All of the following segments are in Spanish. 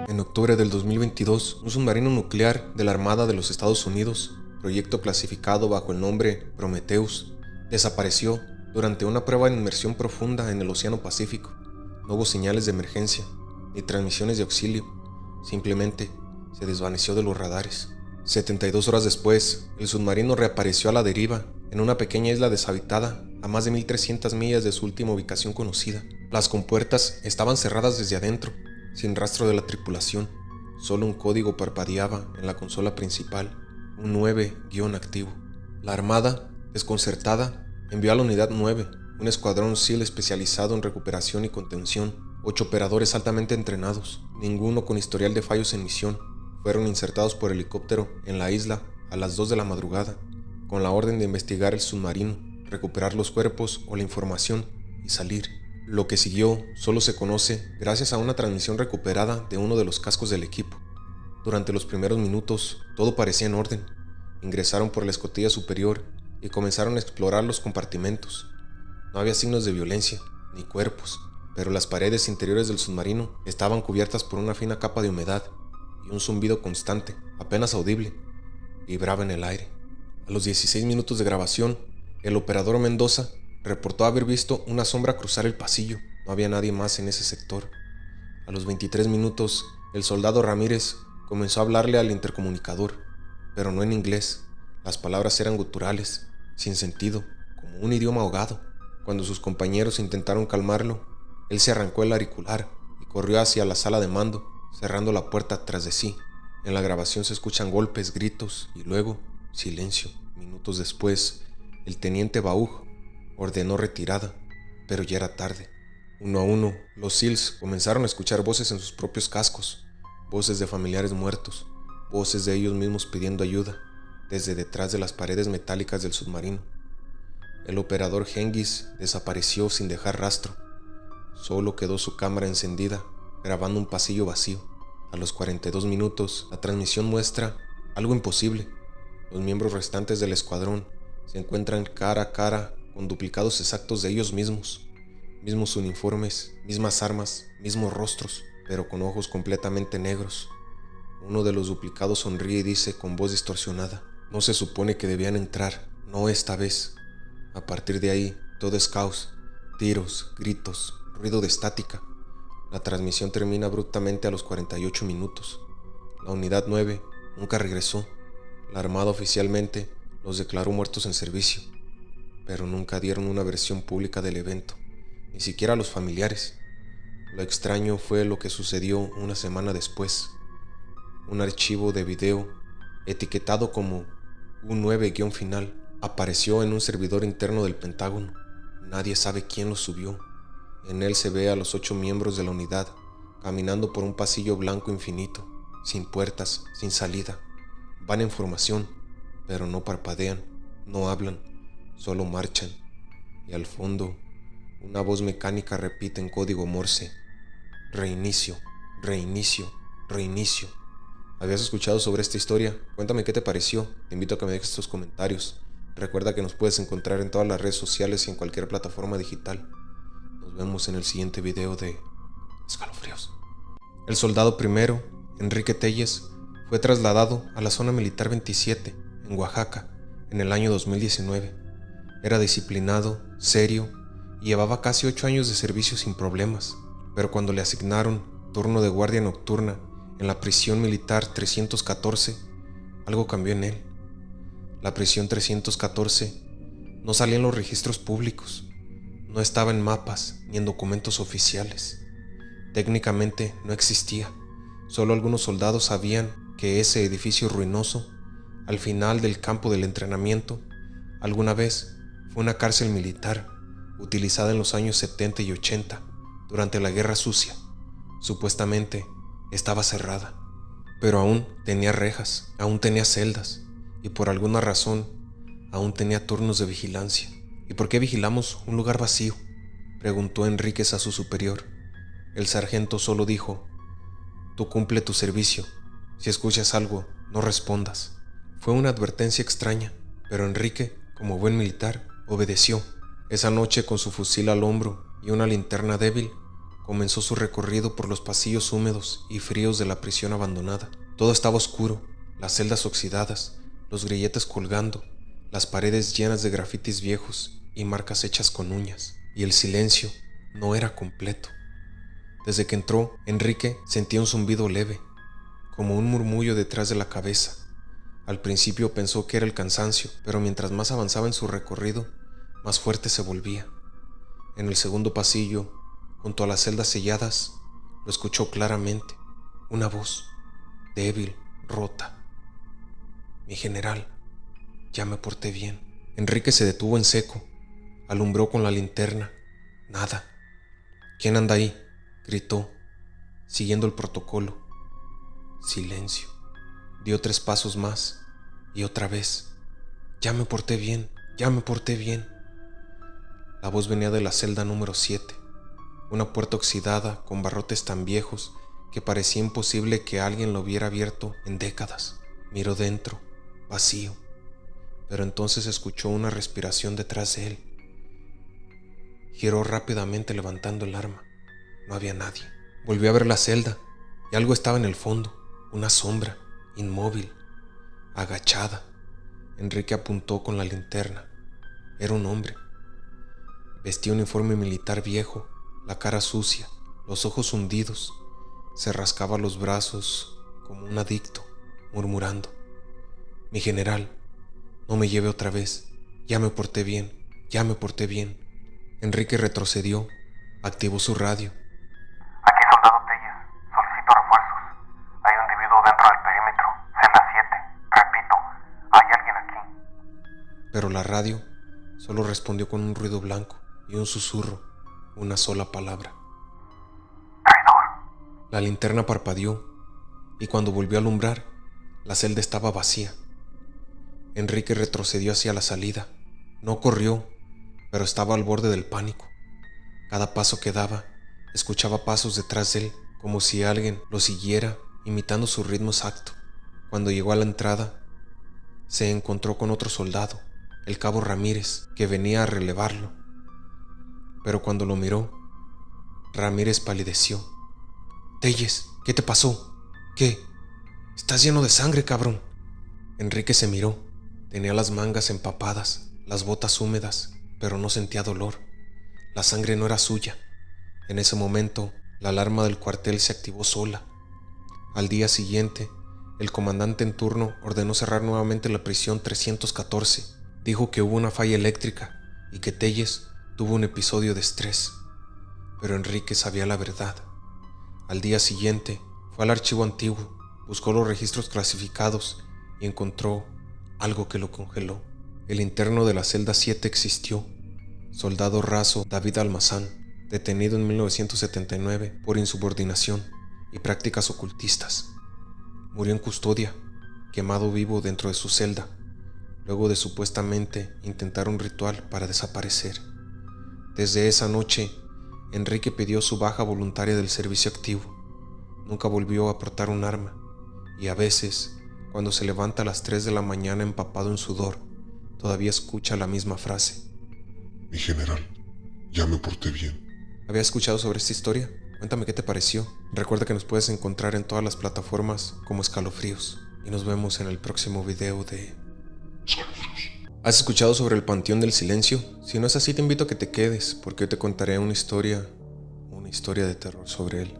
En octubre del 2022, un submarino nuclear de la Armada de los Estados Unidos, proyecto clasificado bajo el nombre Prometheus, desapareció durante una prueba de inmersión profunda en el Océano Pacífico. No hubo señales de emergencia, ni transmisiones de auxilio, simplemente se desvaneció de los radares. 72 horas después, el submarino reapareció a la deriva en una pequeña isla deshabitada a más de 1300 millas de su última ubicación conocida. Las compuertas estaban cerradas desde adentro, sin rastro de la tripulación. Solo un código parpadeaba en la consola principal, un 9 activo. La Armada, desconcertada, envió a la Unidad 9, un escuadrón SEAL especializado en recuperación y contención. 8 operadores altamente entrenados, ninguno con historial de fallos en misión, fueron insertados por helicóptero en la isla a las 2 de la madrugada, con la orden de investigar el submarino, recuperar los cuerpos o la información y salir. Lo que siguió solo se conoce gracias a una transmisión recuperada de uno de los cascos del equipo. Durante los primeros minutos, todo parecía en orden. Ingresaron por la escotilla superior y comenzaron a explorar los compartimentos. No había signos de violencia, ni cuerpos, pero las paredes interiores del submarino estaban cubiertas por una fina capa de humedad y un zumbido constante, apenas audible, vibraba en el aire. A los 16 minutos de grabación, el operador Mendoza reportó haber visto una sombra cruzar el pasillo. No había nadie más en ese sector. A los 23 minutos, el soldado Ramírez comenzó a hablarle al intercomunicador, pero no en inglés. Las palabras eran guturales, sin sentido, como un idioma ahogado. Cuando sus compañeros intentaron calmarlo, él se arrancó el auricular y corrió hacia la sala de mando, cerrando la puerta tras de sí. En la grabación se escuchan golpes, gritos y luego silencio. Minutos después, el teniente Bauj ordenó retirada, pero ya era tarde. Uno a uno, los SEALs comenzaron a escuchar voces en sus propios cascos, voces de familiares muertos, voces de ellos mismos pidiendo ayuda, desde detrás de las paredes metálicas del submarino. El operador Hengis desapareció sin dejar rastro. Solo quedó su cámara encendida, grabando un pasillo vacío. A los 42 minutos, la transmisión muestra algo imposible. Los miembros restantes del escuadrón se encuentran cara a cara con duplicados exactos de ellos mismos. Mismos uniformes, mismas armas, mismos rostros, pero con ojos completamente negros. Uno de los duplicados sonríe y dice con voz distorsionada: "No se supone que debían entrar, no esta vez". A partir de ahí, todo es caos, tiros, gritos, ruido de estática. La transmisión termina abruptamente a los 48 minutos. La Unidad 9 nunca regresó. La Armada oficialmente los declaró muertos en servicio, pero nunca dieron una versión pública del evento, ni siquiera a los familiares. Lo extraño fue lo que sucedió una semana después. Un archivo de video, etiquetado como U9-final, apareció en un servidor interno del Pentágono. Nadie sabe quién lo subió. En él se ve a los 8 miembros de la unidad caminando por un pasillo blanco infinito, sin puertas, sin salida. Van en formación, pero no parpadean, no hablan, solo marchan. Y al fondo, una voz mecánica repite en código Morse: reinicio, reinicio, reinicio. ¿Habías escuchado sobre esta historia? Cuéntame qué te pareció. Te invito a que me dejes tus comentarios. Recuerda que nos puedes encontrar en todas las redes sociales y en cualquier plataforma digital. Nos vemos en el siguiente video de Escalofríos. El soldado primero, Enrique Telles, fue trasladado a la zona militar 27, en Oaxaca, en el año 2019. Era disciplinado, serio, y llevaba casi 8 años de servicio sin problemas. Pero cuando le asignaron turno de guardia nocturna en la prisión militar 314, algo cambió en él. La prisión 314 no salía en los registros públicos, no estaba en mapas ni en documentos oficiales. Técnicamente no existía. Solo algunos soldados sabían que ese edificio ruinoso, al final del campo del entrenamiento, alguna vez fue una cárcel militar utilizada en los años 70 y 80 durante la Guerra Sucia. Supuestamente estaba cerrada, pero aún tenía rejas, aún tenía celdas y por alguna razón aún tenía turnos de vigilancia. ¿Y por qué vigilamos un lugar vacío?, preguntó Enríquez a su superior. El sargento solo dijo: tú cumple tu servicio. Si escuchas algo, no respondas. Fue una advertencia extraña, pero Enrique Como buen militar, obedeció. Esa noche, con su fusil al hombro y una linterna débil, comenzó su recorrido por los pasillos húmedos y fríos de la prisión abandonada. Todo estaba oscuro, las celdas oxidadas, los grilletes colgando, las paredes llenas de grafitis viejos y marcas hechas con uñas. Y el silencio no era completo. Desde que entró, Enrique sentía un zumbido leve, como un murmullo detrás de la cabeza. Al principio pensó que era el cansancio, pero mientras más avanzaba en su recorrido, más fuerte se volvía. En el segundo pasillo, junto a las celdas selladas, lo escuchó claramente. Una voz, débil, rota. Mi general, ya me porté bien. Enrique se detuvo en seco. Alumbró con la linterna. Nada. ¿Quién anda ahí?, gritó, siguiendo el protocolo. Silencio. Dio 3 pasos más, y otra vez. Ya me porté bien, ya me porté bien. La voz venía de la celda número 7, una puerta oxidada con barrotes tan viejos que parecía imposible que alguien lo hubiera abierto en décadas. Miró dentro, vacío, pero entonces escuchó una respiración detrás de él. Giró rápidamente levantando el arma. No había nadie. Volvió a ver la celda y algo estaba en el fondo, una sombra, inmóvil, agachada. Enrique apuntó con la linterna. Era un hombre. Vestía un uniforme militar viejo, la cara sucia, los ojos hundidos. Se rascaba los brazos como un adicto, murmurando: Mi general, no me lleve otra vez. Ya me porté bien, ya me porté bien. Enrique retrocedió, activó su radio. Aquí, soldado Telles. Solicito refuerzos. Hay un individuo dentro del perímetro. Celda 7. Repito, hay alguien aquí. Pero la radio solo respondió con un ruido blanco y un susurro, una sola palabra: Traidor. La linterna parpadeó, y cuando volvió a alumbrar, la celda estaba vacía. Enrique retrocedió hacia la salida. No corrió, pero estaba al borde del pánico. Cada paso que daba, escuchaba pasos detrás de él, como si alguien lo siguiera, imitando su ritmo exacto. Cuando llegó a la entrada, se encontró con otro soldado, el cabo Ramírez, que venía a relevarlo. Pero cuando lo miró, Ramírez palideció. Telles, ¿qué te pasó? ¿Qué? Estás lleno de sangre, cabrón. Enrique se miró. Tenía las mangas empapadas, las botas húmedas, pero no sentía dolor. La sangre no era suya. En ese momento, la alarma del cuartel se activó sola. Al día siguiente, el comandante en turno ordenó cerrar nuevamente la prisión 314. Dijo que hubo una falla eléctrica y que Telles tuvo un episodio de estrés. Pero Enrique sabía la verdad. Al día siguiente, fue al archivo antiguo, buscó los registros clasificados y encontró algo que lo congeló. El interno de la celda 7 existió. Soldado raso David Almazán, detenido en 1979 por insubordinación y prácticas ocultistas. Murió en custodia, quemado vivo dentro de su celda, luego de supuestamente intentar un ritual para desaparecer. Desde esa noche, Enrique pidió su baja voluntaria del servicio activo. Nunca volvió a portar un arma, y a veces, cuando se levanta a las 3 de la mañana empapado en sudor, todavía escucha la misma frase: Mi general, ya me porté bien. ¿Habías escuchado sobre esta historia? Cuéntame qué te pareció. Recuerda que nos puedes encontrar en todas las plataformas como Escalofríos. Y nos vemos en el próximo video de Escalofríos. ¿Has escuchado sobre el Panteón del Silencio? Si no es así, te invito a que te quedes, porque hoy te contaré una historia de terror sobre él.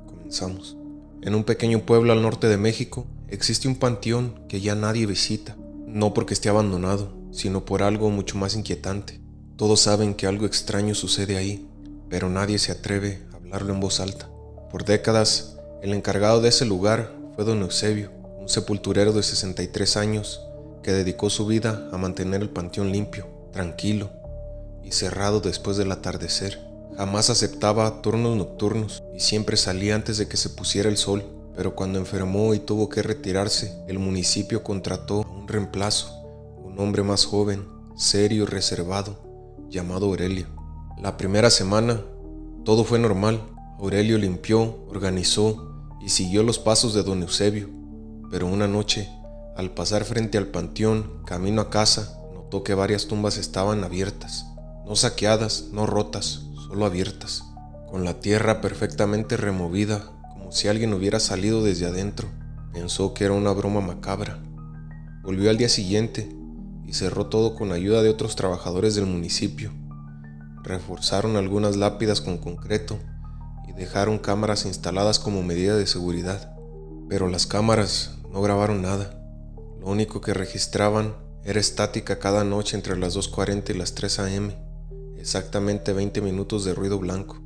Comenzamos. En un pequeño pueblo al norte de México existe un panteón que ya nadie visita, no porque esté abandonado, sino por algo mucho más inquietante. Todos saben que algo extraño sucede ahí, pero nadie se atreve a hablarlo en voz alta. Por décadas, el encargado de ese lugar fue don Eusebio, un sepulturero de 63 años que dedicó su vida a mantener el panteón limpio, tranquilo y cerrado después del atardecer. Jamás aceptaba turnos nocturnos y siempre salía antes de que se pusiera el sol, pero cuando enfermó y tuvo que retirarse, el municipio contrató a un reemplazo, un hombre más joven, serio y reservado, llamado Aurelio. La primera semana, todo fue normal. Aurelio limpió, organizó y siguió los pasos de don Eusebio, pero una noche, al pasar frente al panteón, camino a casa, notó que varias tumbas estaban abiertas, no saqueadas, no rotas, solo abiertas, con la tierra perfectamente removida, como si alguien hubiera salido desde adentro. Pensó que era una broma macabra. Volvió al día siguiente y cerró todo con ayuda de otros trabajadores del municipio. Reforzaron algunas lápidas con concreto y dejaron cámaras instaladas como medida de seguridad. Pero las cámaras no grabaron nada. Lo único que registraban era estática cada noche entre las 2:40 y las 3 a.m., exactamente 20 minutos de ruido blanco.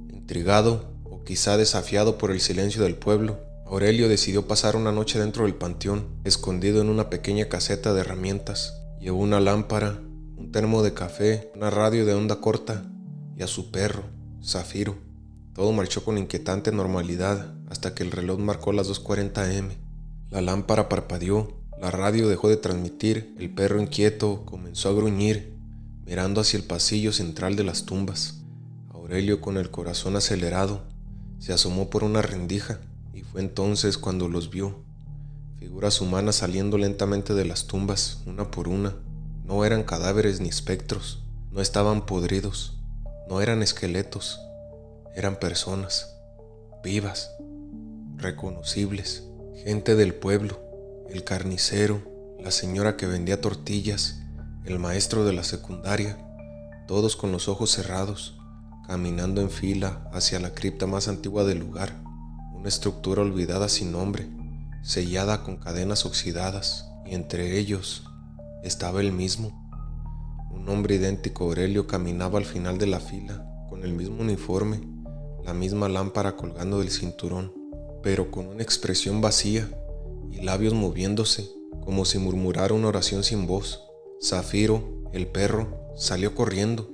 Intrigado, o quizá desafiado por el silencio del pueblo, Aurelio decidió pasar una noche dentro del panteón, escondido en una pequeña caseta de herramientas. Llevó una lámpara, un termo de café, una radio de onda corta y a su perro, Zafiro. Todo marchó con inquietante normalidad hasta que el reloj marcó las 2:40 a.m. La lámpara parpadeó, la radio dejó de transmitir, el perro inquieto comenzó a gruñir, mirando hacia el pasillo central de las tumbas. Aurelio, con el corazón acelerado, se asomó por una rendija y fue entonces cuando los vio. Figuras humanas saliendo lentamente de las tumbas, una por una. No eran cadáveres ni espectros, no estaban podridos, no eran esqueletos, eran personas, vivas, reconocibles, gente del pueblo, el carnicero, la señora que vendía tortillas, el maestro de la secundaria, todos con los ojos cerrados, caminando en fila hacia la cripta más antigua del lugar, una estructura olvidada sin nombre, sellada con cadenas oxidadas, y entre ellos estaba él mismo. Un hombre idéntico a Aurelio caminaba al final de la fila, con el mismo uniforme, la misma lámpara colgando del cinturón, pero con una expresión vacía y labios moviéndose, como si murmurara una oración sin voz. Zafiro, el perro, salió corriendo.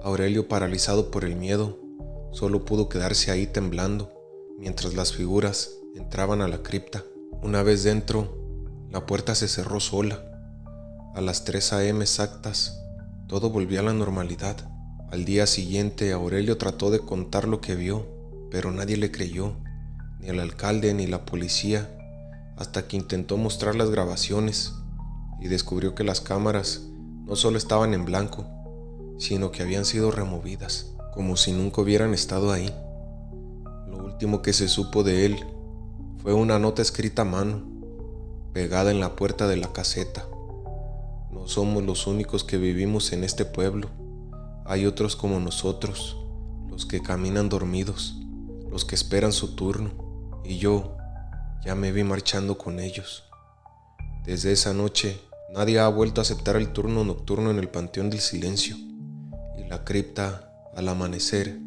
Aurelio, paralizado por el miedo, solo pudo quedarse ahí temblando, mientras las figuras entraban a la cripta. Una vez dentro, la puerta se cerró sola. A las 3 a.m. exactas, todo volvió a la normalidad. Al día siguiente, Aurelio trató de contar lo que vio, pero nadie le creyó, ni el alcalde ni la policía, hasta que intentó mostrar las grabaciones y descubrió que las cámaras no solo estaban en blanco, sino que habían sido removidas, como si nunca hubieran estado ahí. Lo último que se supo de él fue una nota escrita a mano, pegada en la puerta de la caseta. No somos los únicos que vivimos en este pueblo. Hay otros como nosotros, los que caminan dormidos, los que esperan su turno, y yo ya me vi marchando con ellos. Desde esa noche, nadie ha vuelto a aceptar el turno nocturno en el Panteón del Silencio, y la cripta, al amanecer,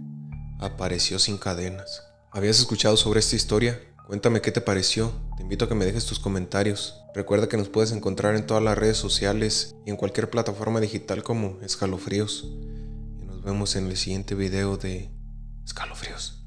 apareció sin cadenas. ¿Habías escuchado sobre esta historia? Cuéntame qué te pareció. Te invito a que me dejes tus comentarios. Recuerda que nos puedes encontrar en todas las redes sociales y en cualquier plataforma digital como Escalofríos. Y nos vemos en el siguiente video de Escalofríos.